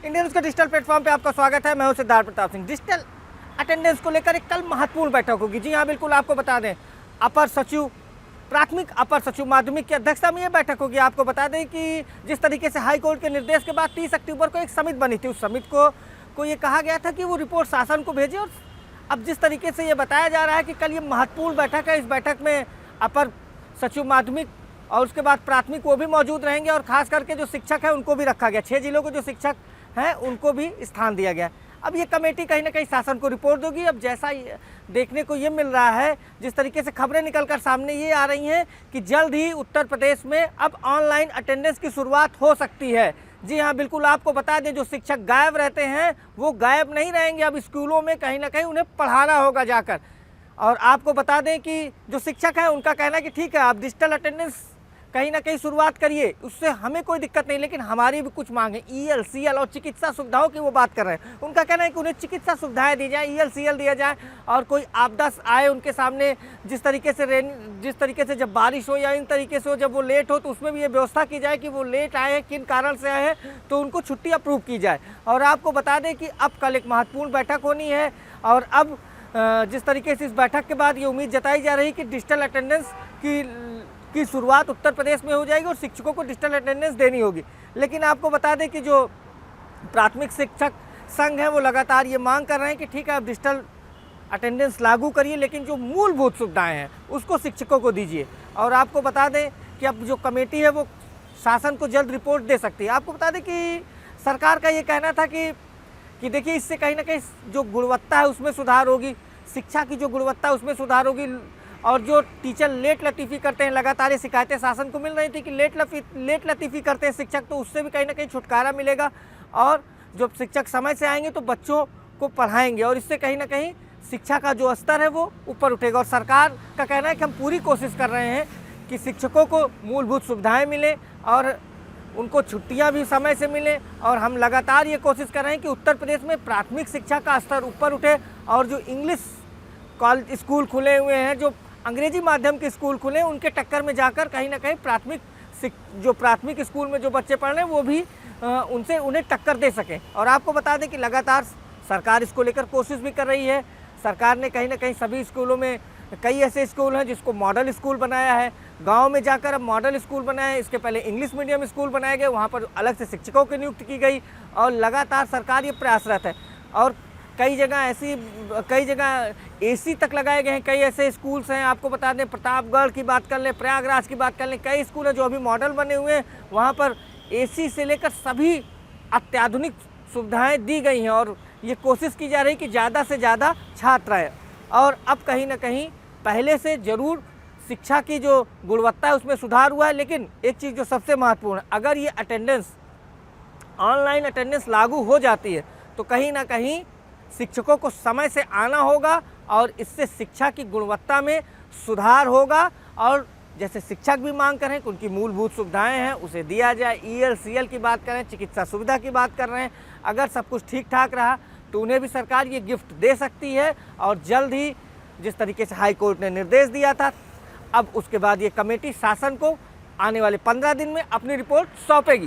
Indian news के digital platform पे आपका स्वागत है। मैं हूं सिद्धार्थ प्रताप सिंह। डिजिटल अटेंडेंस को लेकर एक कल महत्वपूर्ण बैठक होगी। जी हाँ, बिल्कुल आपको बता दें, अपर सचिव प्राथमिक, अपर सचिव माध्यमिक की अध्यक्षता में ये बैठक होगी। आपको बता दें कि जिस तरीके से हाई कोर्ट के निर्देश के बाद 30 अक्टूबर को एक समिति बनी थी, उस समिति को ये कहा गया था कि वो रिपोर्ट शासन को भेजे। और अब जिस तरीके से ये बताया जा रहा है कि कल ये महत्वपूर्ण बैठक है, इस बैठक में अपर सचिव माध्यमिक और उसके बाद प्राथमिक वो भी मौजूद रहेंगे और खास करके जो शिक्षक है उनको भी रखा गया। 6 जिलों के जो शिक्षक हैं उनको भी स्थान दिया गया। अब ये कमेटी कहीं ना कहीं शासन को रिपोर्ट देगी। अब जैसा देखने को ये मिल रहा है, जिस तरीके से खबरें निकलकर सामने ये आ रही हैं कि जल्द ही उत्तर प्रदेश में अब ऑनलाइन अटेंडेंस की शुरुआत हो सकती है। जी हाँ, बिल्कुल आपको बता दें, जो शिक्षक गायब रहते हैं वो गायब नहीं रहेंगे। अब स्कूलों में कहीं ना कहीं उन्हें पढ़ाना होगा जाकर। और आपको बता दें कि जो शिक्षक हैं उनका कहना है कि ठीक है, आप डिजिटल अटेंडेंस कहीं ना कहीं शुरुआत करिए, उससे हमें कोई दिक्कत नहीं, लेकिन हमारी भी कुछ मांग है। EL, CL और चिकित्सा सुविधाओं की वो बात कर रहे हैं। उनका कहना है कि उन्हें चिकित्सा सुविधाएं दी जाए, EL, CL दिया जाए और कोई आपदा आए उनके सामने, जिस तरीके से जब बारिश हो या इन तरीके से हो, जब वो लेट हो तो उसमें भी ये व्यवस्था की जाए कि वो लेट आए हैं, किन कारण से आए हैं, तो उनको छुट्टी अप्रूव की जाए। और आपको बता दें कि अब कल एक महत्वपूर्ण बैठक होनी है और अब जिस तरीके से इस बैठक के बाद ये उम्मीद जताई जा रही है कि डिजिटल अटेंडेंस की शुरुआत उत्तर प्रदेश में हो जाएगी और शिक्षकों को डिजिटल अटेंडेंस देनी होगी। लेकिन आपको बता दें कि जो प्राथमिक शिक्षक संघ है वो लगातार ये मांग कर रहे हैं कि ठीक है, आप डिजिटल अटेंडेंस लागू करिए, लेकिन जो मूलभूत सुविधाएं हैं उसको शिक्षकों को दीजिए। और आपको बता दें कि अब जो कमेटी है वो शासन को जल्द रिपोर्ट दे सकती है। आपको बता दें कि सरकार का ये कहना था कि देखिए, इससे कहीं ना कहीं जो गुणवत्ता है उसमें सुधार होगी, शिक्षा की जो गुणवत्ता है उसमें सुधार होगी। और जो टीचर लेट लतीफ़ी करते हैं, लगातार ये शिकायतें शासन को मिल रही थी कि लेट लतीफ़ी करते हैं शिक्षक, तो उससे भी कहीं ना कहीं छुटकारा मिलेगा। और जब शिक्षक समय से आएंगे तो बच्चों को पढ़ाएंगे और इससे कहीं ना कहीं शिक्षा का जो स्तर है वो ऊपर उठेगा। और सरकार का कहना है कि हम पूरी कोशिश कर रहे हैं कि शिक्षकों को मूलभूत सुविधाएँ मिलें और उनको छुट्टियां भी समय से मिलें। और हम लगातार ये कोशिश कर रहे हैं कि उत्तर प्रदेश में प्राथमिक शिक्षा का स्तर ऊपर उठे और जो इंग्लिश कॉलेज स्कूल खुले हुए हैं, जो अंग्रेजी माध्यम के स्कूल खुले, उनके टक्कर में जाकर कहीं ना कहीं प्राथमिक स्कूल में जो बच्चे पढ़ रहे हैं वो भी उन्हें टक्कर दे सकें। और आपको बता दें कि लगातार सरकार इसको लेकर कोशिश भी कर रही है। सरकार ने कहीं ना कहीं सभी स्कूलों में, कई ऐसे स्कूल हैं जिसको मॉडल स्कूल बनाया है, गांव में जाकर अब मॉडल स्कूल बनाया है। इसके पहले इंग्लिश मीडियम स्कूल बनाए गए, वहाँ पर अलग से शिक्षकों की नियुक्ति की गई और लगातार सरकार ये प्रयासरत है। और कई जगह AC तक लगाए गए हैं। कई ऐसे स्कूल्स हैं, आपको बता दें, प्रतापगढ़ की बात कर लें, प्रयागराज की बात कर लें, कई स्कूल हैं जो अभी मॉडल बने हुए हैं, वहाँ पर AC से लेकर सभी अत्याधुनिक सुविधाएं दी गई हैं। और ये कोशिश की जा रही है कि ज़्यादा से ज़्यादा छात्र आए। और अब कहीं ना कहीं पहले से ज़रूर शिक्षा की जो गुणवत्ता है उसमें सुधार हुआ है। लेकिन एक चीज़ जो सबसे महत्वपूर्ण है, अगर ये अटेंडेंस, ऑनलाइन अटेंडेंस लागू हो जाती है तो कहीं ना कहीं शिक्षकों को समय से आना होगा और इससे शिक्षा की गुणवत्ता में सुधार होगा। और जैसे शिक्षक भी मांग कर रहे हैं कि उनकी मूलभूत सुविधाएं हैं उसे दिया जाए, EL, CL की बात करें, चिकित्सा सुविधा की बात कर रहे हैं, अगर सब कुछ ठीक ठाक रहा तो उन्हें भी सरकार ये गिफ्ट दे सकती है। और जल्द ही जिस तरीके से हाई कोर्ट ने निर्देश दिया था, अब उसके बाद ये कमेटी शासन को आने वाले 15 दिन में अपनी रिपोर्ट सौंपेगी।